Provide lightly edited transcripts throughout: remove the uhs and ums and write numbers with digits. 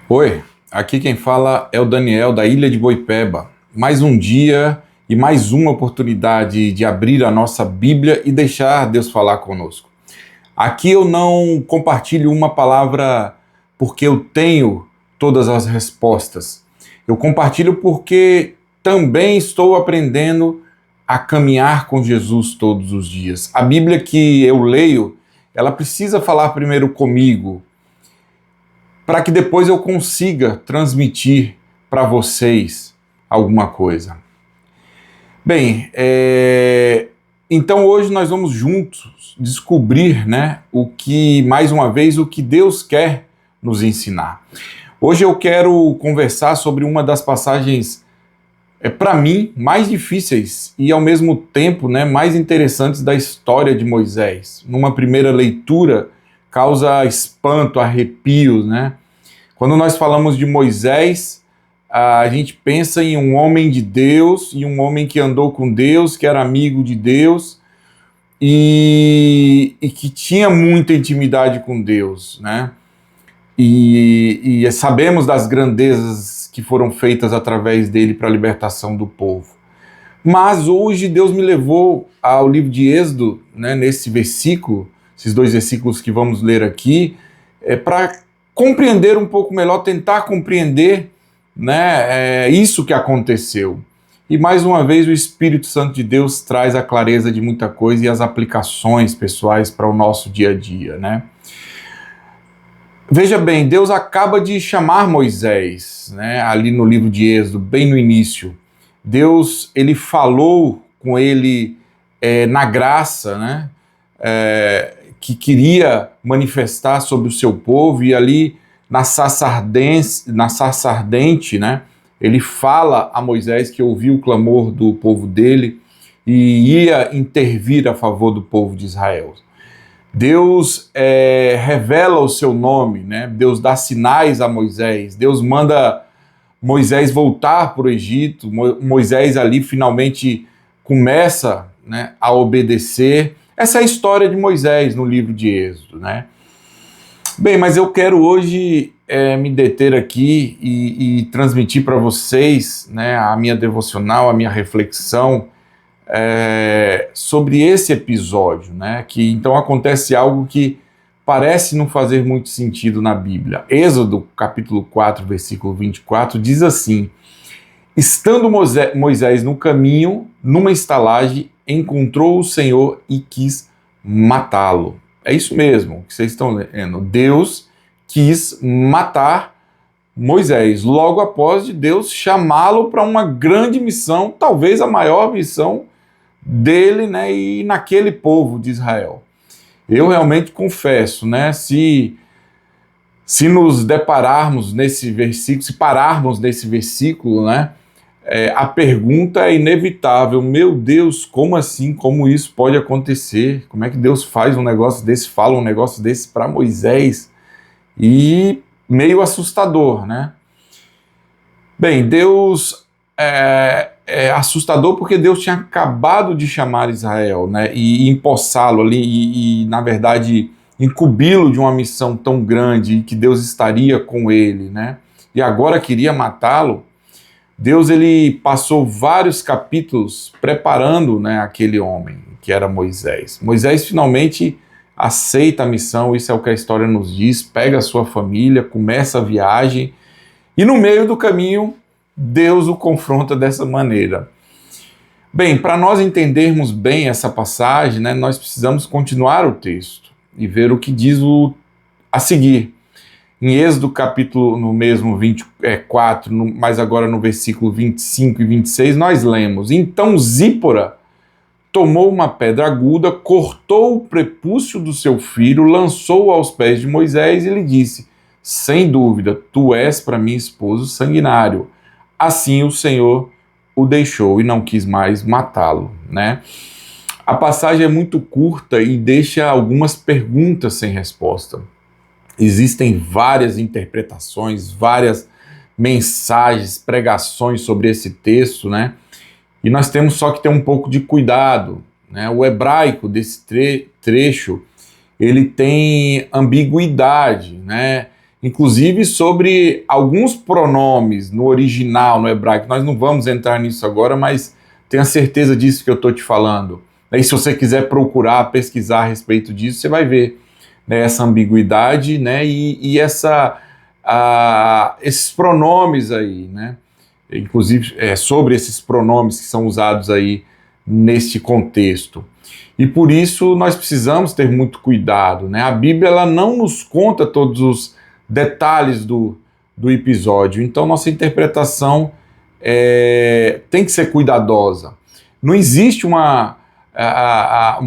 Oi, aqui quem fala é o Daniel da Ilha de Boipeba. Mais um dia e mais uma oportunidade de abrir a nossa Bíblia e deixar Deus falar conosco. Aqui eu não compartilho uma palavra porque eu tenho todas as respostas. Eu compartilho porque também estou aprendendo a caminhar com Jesus todos os dias. A Bíblia que eu leio, ela precisa falar primeiro comigo, para que depois eu consiga transmitir para vocês alguma coisa. Bem, então hoje nós vamos juntos descobrir, o que, mais uma vez, o que Deus quer nos ensinar. Hoje eu quero conversar sobre uma das passagens, para mim, mais difíceis e ao mesmo tempo, mais interessantes da história de Moisés. Numa primeira leitura, causa espanto, arrepios, Quando nós falamos de Moisés, a gente pensa em um homem de Deus, em um homem que andou com Deus, que era amigo de Deus e que tinha muita intimidade com Deus, E sabemos das grandezas que foram feitas através dele para a libertação do povo. Mas hoje Deus me levou ao livro de Êxodo, nesse versículo, esses dois versículos que vamos ler aqui, para compreender um pouco melhor, tentar compreender isso que aconteceu. E mais uma vez o Espírito Santo de Deus traz a clareza de muita coisa e as aplicações pessoais para o nosso dia a dia, Veja bem, Deus acaba de chamar Moisés, ali no livro de Êxodo, bem no início. Deus, ele falou com ele na graça, que queria manifestar sobre o seu povo, e ali na sarça ardente, ele fala a Moisés que ouviu o clamor do povo dele e ia intervir a favor do povo de Israel. Deus revela o seu nome, Deus dá sinais a Moisés, Deus manda Moisés voltar para o Egito. Moisés ali finalmente começa a obedecer. Essa é a história de Moisés no livro de Êxodo, Bem, mas eu quero hoje me deter aqui e transmitir para vocês a minha devocional, a minha reflexão sobre esse episódio, que então acontece algo que parece não fazer muito sentido na Bíblia. Êxodo, capítulo 4, versículo 24, diz assim: estando Moisés no caminho, numa estalagem, encontrou o Senhor e quis matá-lo. É isso mesmo que vocês estão lendo. Deus quis matar Moisés, logo após de Deus chamá-lo para uma grande missão, talvez a maior missão dele, e naquele povo de Israel. Eu realmente confesso, se nos depararmos nesse versículo, se pararmos nesse versículo, a pergunta é inevitável: meu Deus, como assim? Como isso pode acontecer? Como é que Deus faz um negócio desse, fala um negócio desse para Moisés? E meio assustador, Bem, Deus é assustador porque Deus tinha acabado de chamar Israel, e empossá-lo ali, e na verdade incumbi-lo de uma missão tão grande, que Deus estaria com ele, e agora queria matá-lo. Deus, ele passou vários capítulos preparando, aquele homem, que era Moisés. Moisés finalmente aceita a missão, isso é o que a história nos diz, pega a sua família, começa a viagem, e no meio do caminho, Deus o confronta dessa maneira. Bem, para nós entendermos bem essa passagem, nós precisamos continuar o texto e ver o que diz a seguir. Em Êxodo capítulo, no mesmo 24, mas agora no versículo 25 e 26, nós lemos: então Zípora tomou uma pedra aguda, cortou o prepúcio do seu filho, lançou-o aos pés de Moisés e lhe disse: sem dúvida, tu és para mim esposo sanguinário. Assim o Senhor o deixou e não quis mais matá-lo, A passagem é muito curta e deixa algumas perguntas sem resposta. Existem várias interpretações, várias mensagens, pregações sobre esse texto, E nós temos só que ter um pouco de cuidado, O hebraico desse trecho, ele tem ambiguidade, inclusive sobre alguns pronomes no original, no hebraico. Nós não vamos entrar nisso agora, mas tenha certeza disso que eu estou te falando. E se você quiser procurar, pesquisar a respeito disso, você vai ver, né, essa ambiguidade, né, e esses pronomes aí, né, inclusive sobre esses pronomes que são usados aí neste contexto. E por isso nós precisamos ter muito cuidado, né? A Bíblia ela não nos conta todos os detalhes do episódio, então nossa interpretação tem que ser cuidadosa. Não existe uma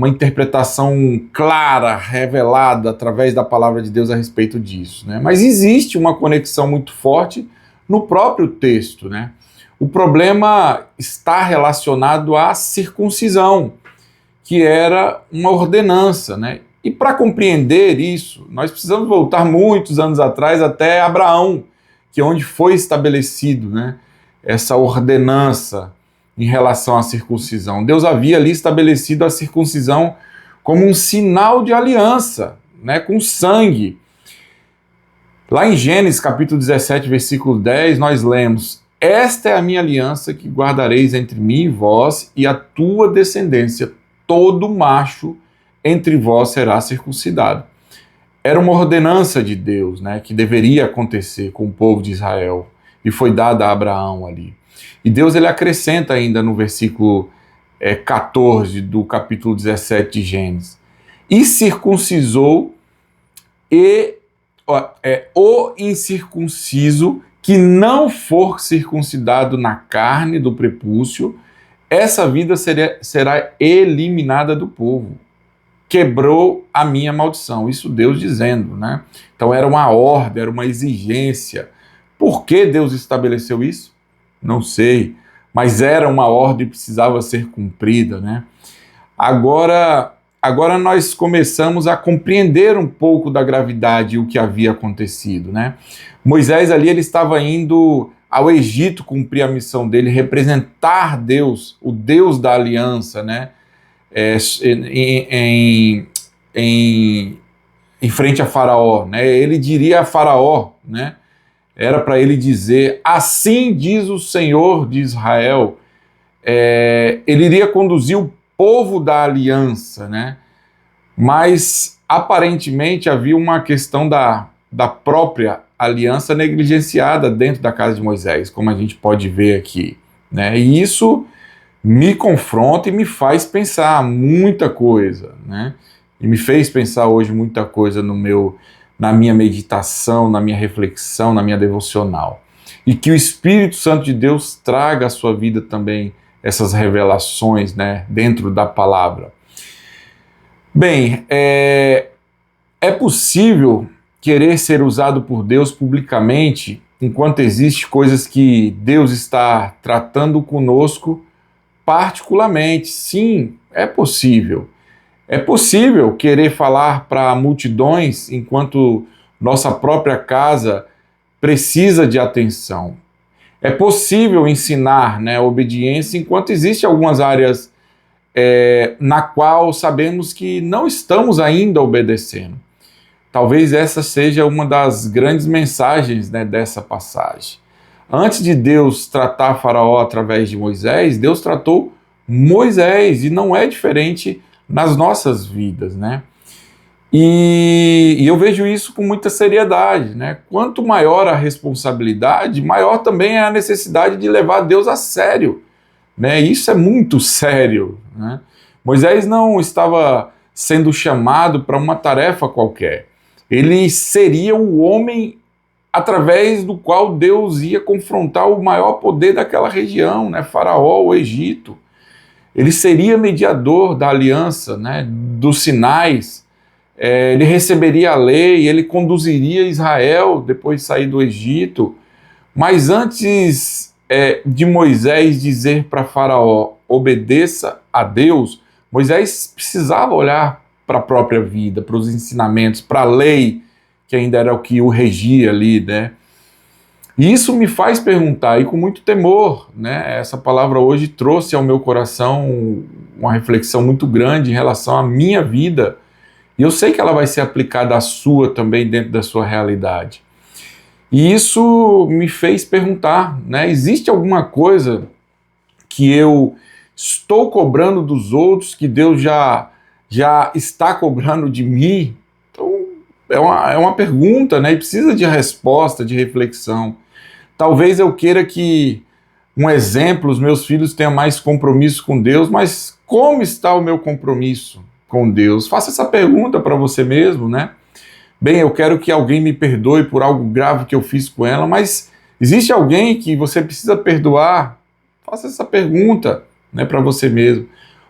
interpretação clara, revelada através da palavra de Deus a respeito disso, né? Mas existe uma conexão muito forte no próprio texto, né? O problema está relacionado à circuncisão, que era uma ordenança, né? E para compreender isso, nós precisamos voltar muitos anos atrás até Abraão, que é onde foi estabelecido, né, essa ordenança em relação à circuncisão. Deus havia ali estabelecido a circuncisão como um sinal de aliança, né, com sangue. Lá em Gênesis capítulo 17, versículo 10, nós lemos: "Esta é a minha aliança que guardareis entre mim e vós e a tua descendência. Todo macho entre vós será circuncidado." Era uma ordenança de Deus, né, que deveria acontecer com o povo de Israel, e foi dada a Abraão ali. E Deus ele acrescenta ainda no versículo 14 do capítulo 17 de Gênesis: "E circuncisou o incircunciso que não for circuncidado na carne do prepúcio, essa vida será eliminada do povo. Quebrou a minha maldição." Isso Deus dizendo, né? Então era uma ordem, era uma exigência. Por que Deus estabeleceu isso? Não sei, mas era uma ordem e precisava ser cumprida, né? Agora nós começamos a compreender um pouco da gravidade e o que havia acontecido, né? Moisés ali ele estava indo ao Egito cumprir a missão dele, representar Deus, o Deus da aliança, né? Em frente a Faraó, né? Ele diria a Faraó, né? Era para ele dizer: "Assim diz o Senhor de Israel." Ele iria conduzir o povo da aliança, né? Mas aparentemente havia uma questão da própria aliança negligenciada dentro da casa de Moisés, como a gente pode ver aqui, né? E isso me confronta e me faz pensar muita coisa, né? E me fez pensar hoje muita coisa na minha meditação, na minha reflexão, na minha devocional. E que o Espírito Santo de Deus traga à sua vida também essas revelações, né, dentro da palavra. Bem, é possível querer ser usado por Deus publicamente enquanto existem coisas que Deus está tratando conosco particularmente. Sim, é possível. É possível querer falar para multidões enquanto nossa própria casa precisa de atenção. É possível ensinar, né, obediência enquanto existem algumas áreas na qual sabemos que não estamos ainda obedecendo. Talvez essa seja uma das grandes mensagens, né, dessa passagem. Antes de Deus tratar Faraó através de Moisés, Deus tratou Moisés, e não é diferente nas nossas vidas, né? E eu vejo isso com muita seriedade, né? Quanto maior a responsabilidade, maior também é a necessidade de levar Deus a sério, né? Isso é muito sério, né? Moisés não estava sendo chamado para uma tarefa qualquer. Ele seria o homem através do qual Deus ia confrontar o maior poder daquela região, né? Faraó, o Egito. Ele seria mediador da aliança, né? Dos sinais. Ele receberia a lei, ele conduziria Israel depois de sair do Egito. Mas antes de Moisés dizer para Faraó: obedeça a Deus, Moisés precisava olhar para a própria vida, para os ensinamentos, para a lei, que ainda era o que o regia ali, né? E isso me faz perguntar, e com muito temor, né? Essa palavra hoje trouxe ao meu coração uma reflexão muito grande em relação à minha vida, e eu sei que ela vai ser aplicada à sua também, dentro da sua realidade. E isso me fez perguntar, né? Existe alguma coisa que eu estou cobrando dos outros que Deus já está cobrando de mim? Então, é uma pergunta, né? E precisa de resposta, de reflexão. Talvez eu queira que, um exemplo, os meus filhos tenham mais compromisso com Deus, mas como está o meu compromisso com Deus? Faça essa pergunta para você mesmo, né? Bem, eu quero que alguém me perdoe por algo grave que eu fiz com ela, mas existe alguém que você precisa perdoar? Faça essa pergunta, né, para você mesmo.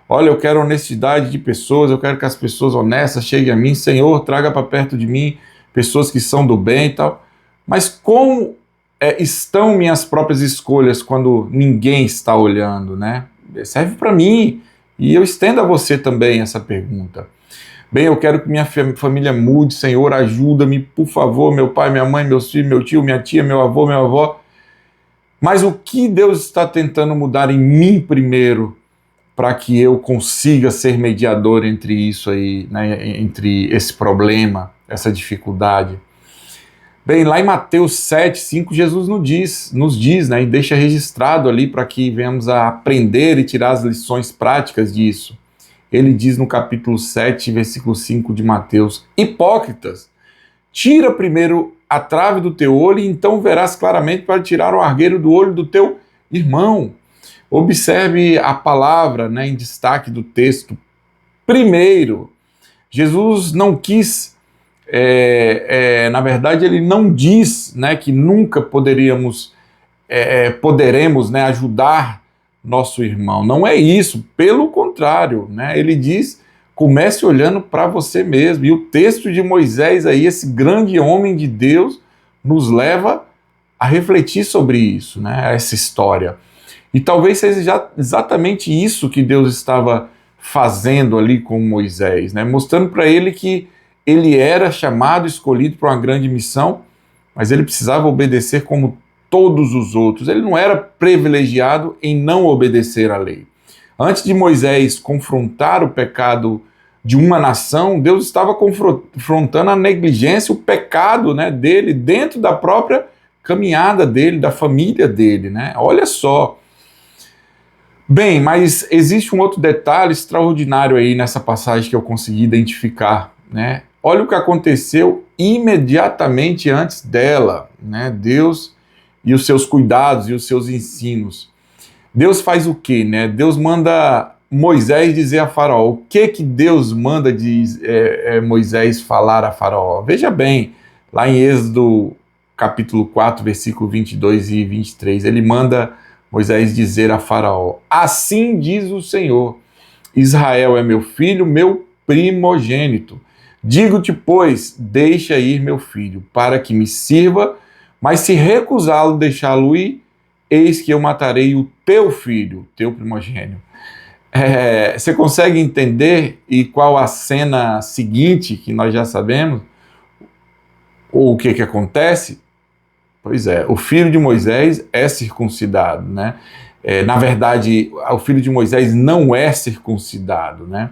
Olha, eu quero honestidade de pessoas, eu quero que as pessoas honestas cheguem a mim. Senhor, traga para perto de mim pessoas que são do bem e tal. Mas como estão minhas próprias escolhas quando ninguém está olhando, né? Serve para mim e eu estendo a você também essa pergunta. Bem, eu quero que minha família mude, Senhor, ajuda-me, por favor, meu pai, minha mãe, meus filhos, meu tio, minha tia, meu avô, minha avó. Mas o que Deus está tentando mudar em mim primeiro para que eu consiga ser mediador entre isso aí, né, entre esse problema, essa dificuldade? Bem, lá em Mateus 7:5, Jesus nos diz, né, e deixa registrado ali para que venhamos a aprender e tirar as lições práticas disso. Ele diz no capítulo 7, versículo 5 de Mateus: Hipócritas, tira primeiro a trave do teu olho e então verás claramente para tirar o argueiro do olho do teu irmão. Observe a palavra, né, em destaque do texto. Primeiro, Jesus não quis, na verdade, ele não diz, né, que nunca poderemos, né, ajudar nosso irmão. Não é isso, pelo contrário, né? Ele diz: comece olhando para você mesmo. E o texto de Moisés aí, esse grande homem de Deus, nos leva a refletir sobre isso, né? Essa história. E talvez seja exatamente isso que Deus estava fazendo ali com Moisés, né? Mostrando para ele que ele era chamado, escolhido para uma grande missão, mas ele precisava obedecer como todos os outros. Ele não era privilegiado em não obedecer à lei. Antes de Moisés confrontar o pecado de uma nação, Deus estava confrontando a negligência, o pecado, né, dele dentro da própria caminhada dele, da família dele, né? Olha só. Bem, mas existe um outro detalhe extraordinário aí nessa passagem que eu consegui identificar, né? Olha o que aconteceu imediatamente antes dela, né? Deus e os seus cuidados e os seus ensinos. Deus faz o quê, né? Deus manda Moisés dizer a Faraó. O que Deus manda Moisés falar a Faraó? Veja bem, lá em Êxodo capítulo 4, versículo 22 e 23, ele manda Moisés dizer a Faraó: assim diz o Senhor, Israel é meu filho, meu primogênito. Digo-te, pois, deixa ir meu filho, para que me sirva, mas se recusá-lo, deixá-lo ir, eis que eu matarei o teu filho, teu primogênito. Você consegue entender e qual a cena seguinte, que nós já sabemos? Ou o que acontece? Pois é, o filho de Moisés é circuncidado, né? Na verdade, o filho de Moisés não é circuncidado, né?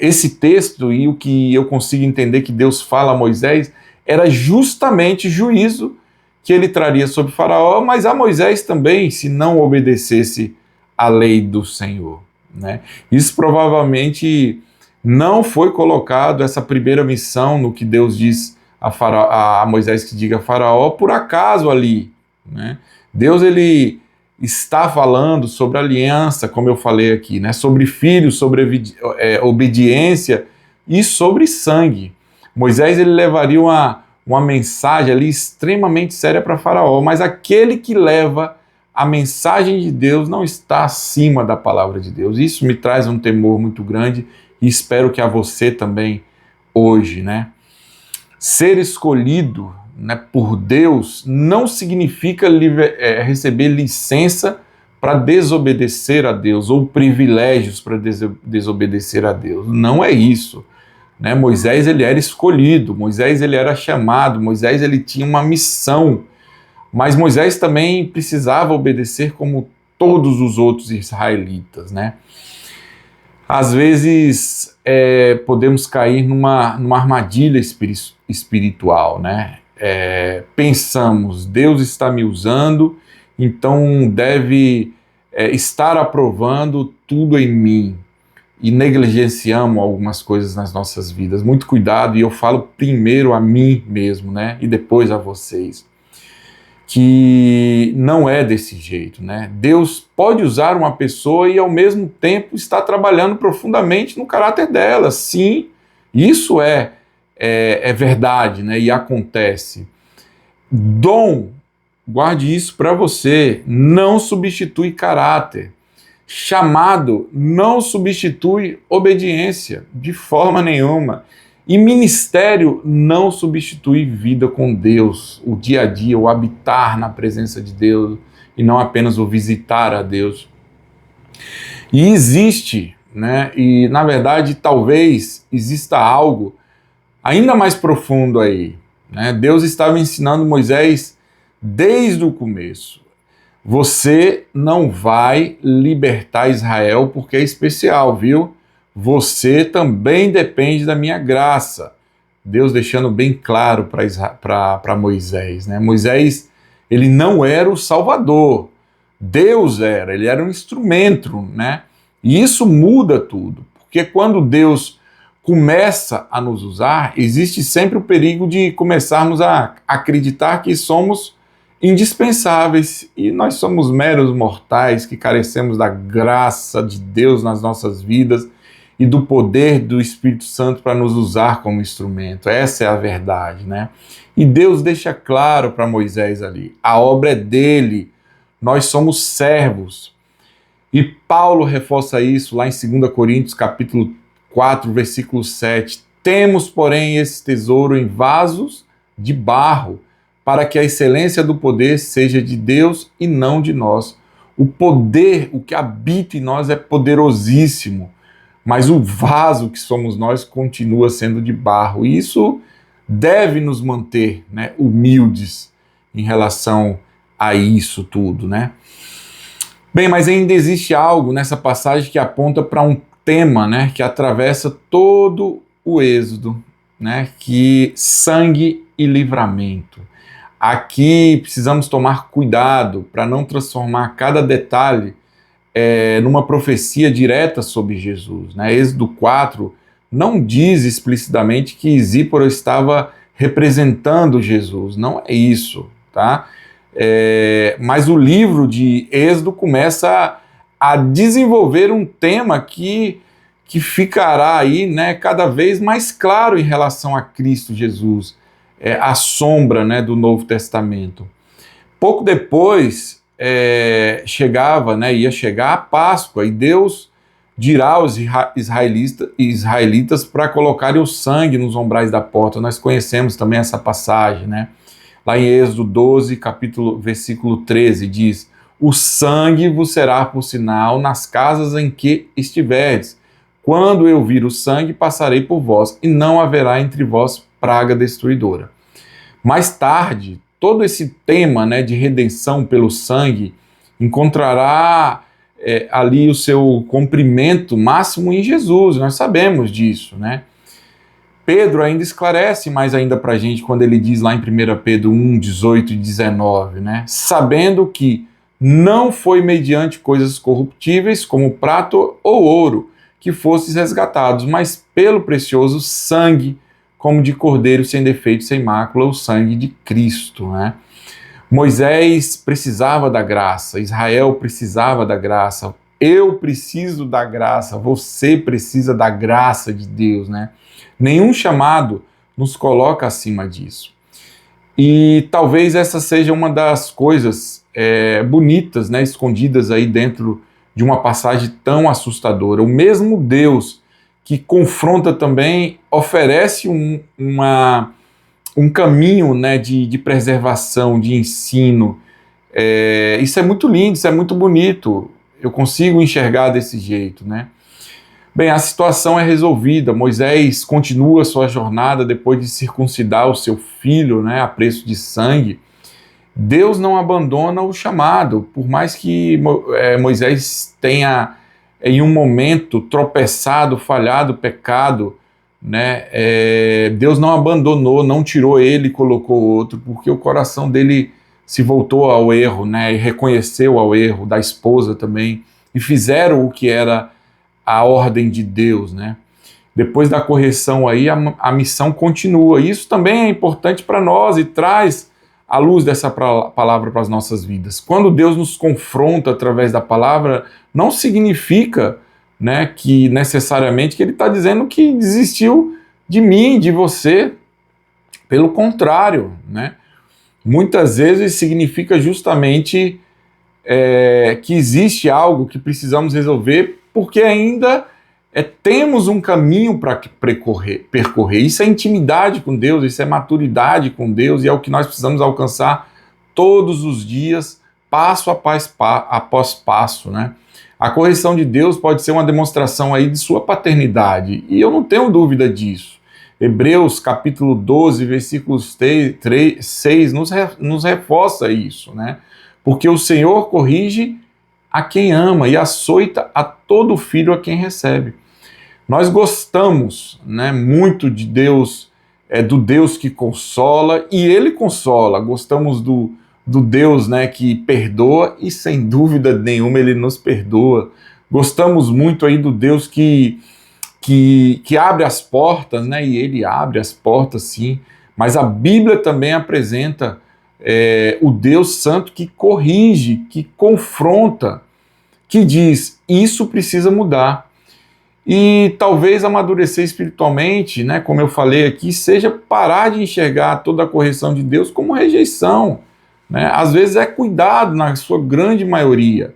Esse texto e o que eu consigo entender que Deus fala a Moisés era justamente juízo que ele traria sobre Faraó, mas a Moisés também, se não obedecesse à lei do Senhor, né? Isso provavelmente não foi colocado, essa primeira missão, no que Deus diz a Moisés que diga a Faraó, por acaso ali, né? Deus, ele está falando sobre aliança, como eu falei aqui, né? Sobre filhos, sobre obediência e sobre sangue. Moisés, ele levaria uma mensagem ali extremamente séria para Faraó, mas aquele que leva a mensagem de Deus não está acima da palavra de Deus. Isso me traz um temor muito grande e espero que a você também hoje, né? Ser escolhido, né, por Deus não significa receber licença para desobedecer a Deus ou privilégios para desobedecer a Deus. Não é isso, né? Moisés, ele era escolhido, Moisés, ele era chamado, Moisés, ele tinha uma missão, mas Moisés também precisava obedecer como todos os outros israelitas, né? Às vezes podemos cair numa armadilha espiritual, né? pensamos, Deus está me usando, então deve estar aprovando tudo em mim, e negligenciamos algumas coisas nas nossas vidas. Muito cuidado, e eu falo primeiro a mim mesmo, né, e depois a vocês, que não é desse jeito, né? Deus pode usar uma pessoa e ao mesmo tempo está trabalhando profundamente no caráter dela. Sim, isso é verdade, né? E acontece. Dom, guarde isso para você, não substitui caráter. Chamado não substitui obediência, de forma nenhuma. E ministério não substitui vida com Deus, o dia a dia, o habitar na presença de Deus, e não apenas o visitar a Deus. E existe, né? E na verdade talvez exista algo ainda mais profundo aí, né? Deus estava ensinando Moisés desde o começo. Você não vai libertar Israel porque é especial, viu? Você também depende da minha graça. Deus deixando bem claro para Moisés, né? Moisés, ele não era o Salvador. Deus era, ele era um instrumento, né? E isso muda tudo, porque quando Deus começa a nos usar, existe sempre o perigo de começarmos a acreditar que somos indispensáveis, e nós somos meros mortais que carecemos da graça de Deus nas nossas vidas e do poder do Espírito Santo para nos usar como instrumento. Essa é a verdade, né? E Deus deixa claro para Moisés ali, a obra é dele, nós somos servos. E Paulo reforça isso lá em 2 Coríntios capítulo 4, versículo 7. Temos, porém, esse tesouro em vasos de barro, para que a excelência do poder seja de Deus e não de nós. O poder, o que habita em nós é poderosíssimo, mas o vaso que somos nós continua sendo de barro. E isso deve nos manter, né, humildes em relação a isso tudo, né? Bem, mas ainda existe algo nessa passagem que aponta para um tema, né, que atravessa todo o Êxodo, né, que sangue e livramento. Aqui precisamos tomar cuidado para não transformar cada detalhe numa profecia direta sobre Jesus, né? Êxodo 4 não diz explicitamente que Zípora estava representando Jesus, não é isso, tá? Mas o livro de Êxodo começa a desenvolver um tema que ficará aí, né, cada vez mais claro em relação a Cristo Jesus, a sombra, né, do Novo Testamento. Pouco depois ia chegar a Páscoa, e Deus dirá aos israelitas para colocarem o sangue nos umbrais da porta. Nós conhecemos também essa passagem, né? Lá em Êxodo 12, versículo 13, diz: o sangue vos será por sinal nas casas em que estiverdes. Quando eu vir o sangue, passarei por vós, e não haverá entre vós praga destruidora. Mais tarde, todo esse tema, né, de redenção pelo sangue encontrará ali o seu cumprimento máximo em Jesus. Nós sabemos disso, né? Pedro ainda esclarece mais ainda para a gente quando ele diz lá em 1 Pedro 1, 18 e 19, né? Sabendo que não foi mediante coisas corruptíveis, como prata ou ouro, que fostes resgatados, mas pelo precioso sangue, como de cordeiro sem defeito, sem mácula, o sangue de Cristo, né? Moisés precisava da graça, Israel precisava da graça, eu preciso da graça, você precisa da graça de Deus, né? Nenhum chamado nos coloca acima disso. E talvez essa seja uma das coisas bonitas, né, escondidas aí dentro de uma passagem tão assustadora. O mesmo Deus que confronta também oferece um caminho, né, de preservação, de ensino. Isso é muito lindo, isso é muito bonito. Eu consigo enxergar desse jeito, né? Bem, a situação é resolvida. Moisés continua sua jornada depois de circuncidar o seu filho, né, a preço de sangue. Deus não abandona o chamado, por mais que Moisés tenha, em um momento, tropeçado, falhado, pecado, né? Deus não abandonou, não tirou ele e colocou outro, porque o coração dele se voltou ao erro, né? E reconheceu ao erro da esposa também, e fizeram o que era a ordem de Deus, né? Depois da correção aí, a missão continua. Isso também é importante para nós e traz a luz dessa palavra para as nossas vidas. Quando Deus nos confronta através da palavra, não significa, né, que necessariamente que Ele está dizendo que desistiu de mim, de você. Pelo contrário, né? Muitas vezes significa justamente que existe algo que precisamos resolver porque ainda temos um caminho para percorrer. Isso é intimidade com Deus, isso é maturidade com Deus e é o que nós precisamos alcançar todos os dias, passo após passo, né? A correção de Deus pode ser uma demonstração aí de sua paternidade, e eu não tenho dúvida disso. Hebreus capítulo 12, versículos 6 nos reforça isso, né? Porque o Senhor corrige a quem ama e açoita a todo filho a quem recebe. Nós gostamos, né, muito de Deus, do Deus que consola, e Ele consola. Gostamos do Deus, né, que perdoa, e sem dúvida nenhuma Ele nos perdoa. Gostamos muito aí do Deus que abre as portas, né, e Ele abre as portas sim, mas a Bíblia também apresenta o Deus Santo que corrige, que confronta, que diz, isso precisa mudar. E talvez amadurecer espiritualmente, né, como eu falei aqui, seja parar de enxergar toda a correção de Deus como rejeição, né? Às vezes é cuidado na sua grande maioria.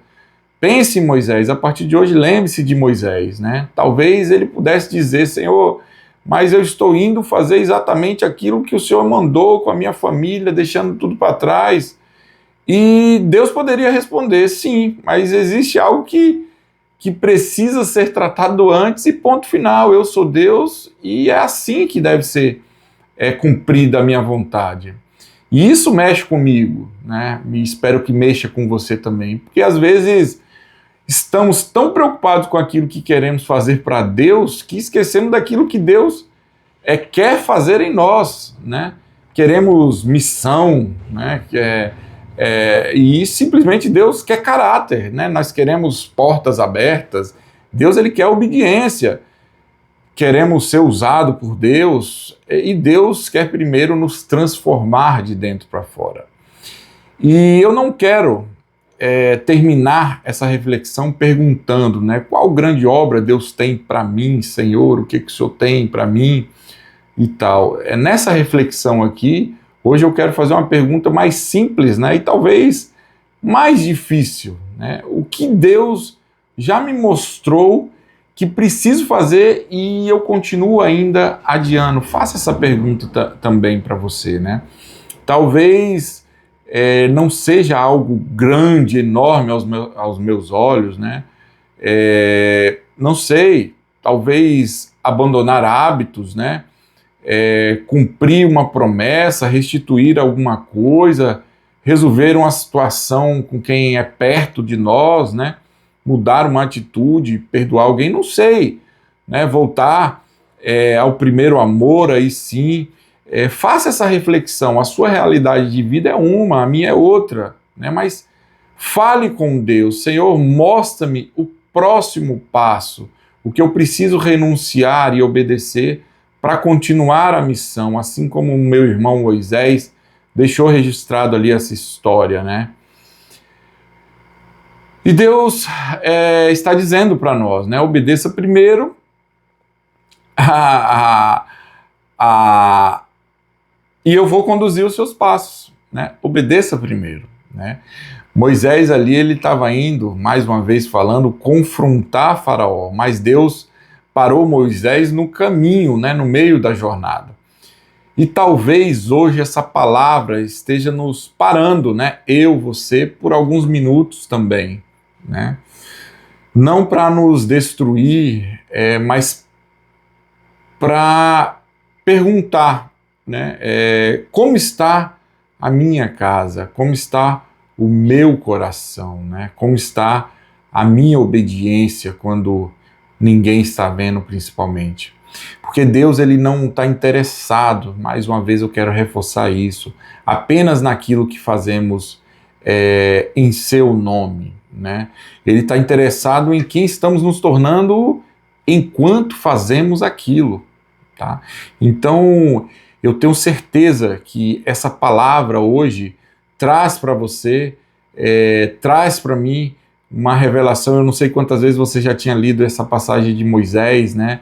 Pense em Moisés, a partir de hoje lembre-se de Moisés, né? Talvez ele pudesse dizer, Senhor, mas eu estou indo fazer exatamente aquilo que o Senhor mandou com a minha família, deixando tudo para trás. E Deus poderia responder, sim, mas existe algo que precisa ser tratado antes e ponto final. Eu sou Deus e é assim que deve ser cumprida a minha vontade. E isso mexe comigo, né? E espero que mexa com você também, porque às vezes estamos tão preocupados com aquilo que queremos fazer para Deus que esquecemos daquilo que Deus quer fazer em nós, né? Queremos missão, né? E simplesmente Deus quer caráter, né? Nós queremos portas abertas. Deus, ele quer obediência. Queremos ser usado por Deus e Deus quer primeiro nos transformar de dentro para fora. E eu não quero terminar essa reflexão perguntando, né, qual grande obra Deus tem para mim, Senhor, o que o Senhor tem para mim e tal. Nessa reflexão aqui, hoje eu quero fazer uma pergunta mais simples, né, e talvez mais difícil, né? O que Deus já me mostrou que preciso fazer e eu continuo ainda adiando? Faça essa pergunta também para você, né? Talvez não seja algo grande, enorme aos meus olhos, né? Não sei, talvez abandonar hábitos, né? Cumprir uma promessa, restituir alguma coisa, resolver uma situação com quem é perto de nós, né? Mudar uma atitude, perdoar alguém, não sei, né? Voltar ao primeiro amor, aí sim. Faça essa reflexão, a sua realidade de vida é uma, a minha é outra, né? Mas fale com Deus, Senhor, mostra-me o próximo passo, o que eu preciso renunciar e obedecer para continuar a missão, assim como o meu irmão Moisés deixou registrado ali essa história, né? E Deus está dizendo para nós, né? Obedeça primeiro e eu vou conduzir os seus passos, né? Obedeça primeiro, né? Moisés ali, ele estava indo, mais uma vez falando, confrontar Faraó, mas Deus parou Moisés no caminho, né? No meio da jornada. E talvez hoje essa palavra esteja nos parando, né? Eu, você, por alguns minutos também, né? Não para nos destruir, mas para perguntar, né? Como está a minha casa? Como está o meu coração, né? Como está a minha obediência quando ninguém está vendo, principalmente? Porque Deus ele não está interessado, mais uma vez eu quero reforçar isso, apenas naquilo que fazemos em seu nome, né? Ele está interessado em quem estamos nos tornando enquanto fazemos aquilo, tá? Então, eu tenho certeza que essa palavra hoje traz para você, traz para mim uma revelação. Eu não sei quantas vezes você já tinha lido essa passagem de Moisés, né?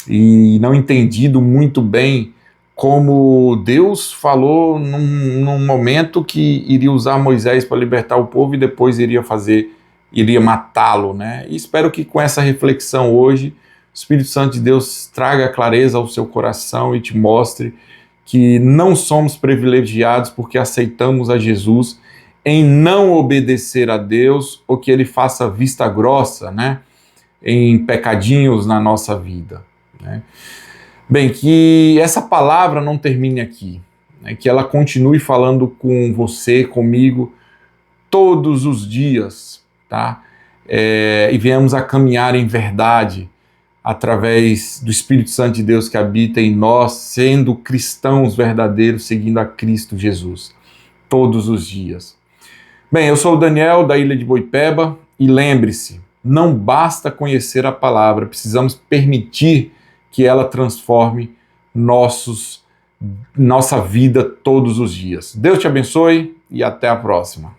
E não entendido muito bem como Deus falou num momento que iria usar Moisés para libertar o povo e depois iria matá-lo, né? E espero que com essa reflexão hoje, o Espírito Santo de Deus traga clareza ao seu coração e te mostre que não somos privilegiados porque aceitamos a Jesus em não obedecer a Deus ou que ele faça vista grossa, né? Em pecadinhos na nossa vida, né? Bem, que essa palavra não termine aqui, né? Que ela continue falando com você, comigo, todos os dias, tá? E venhamos a caminhar em verdade através do Espírito Santo de Deus que habita em nós, sendo cristãos verdadeiros, seguindo a Cristo Jesus, todos os dias. Bem, eu sou o Daniel, da Ilha de Boipeba, e lembre-se, não basta conhecer a palavra, precisamos permitir que ela transforme nossa vida todos os dias. Deus te abençoe e até a próxima.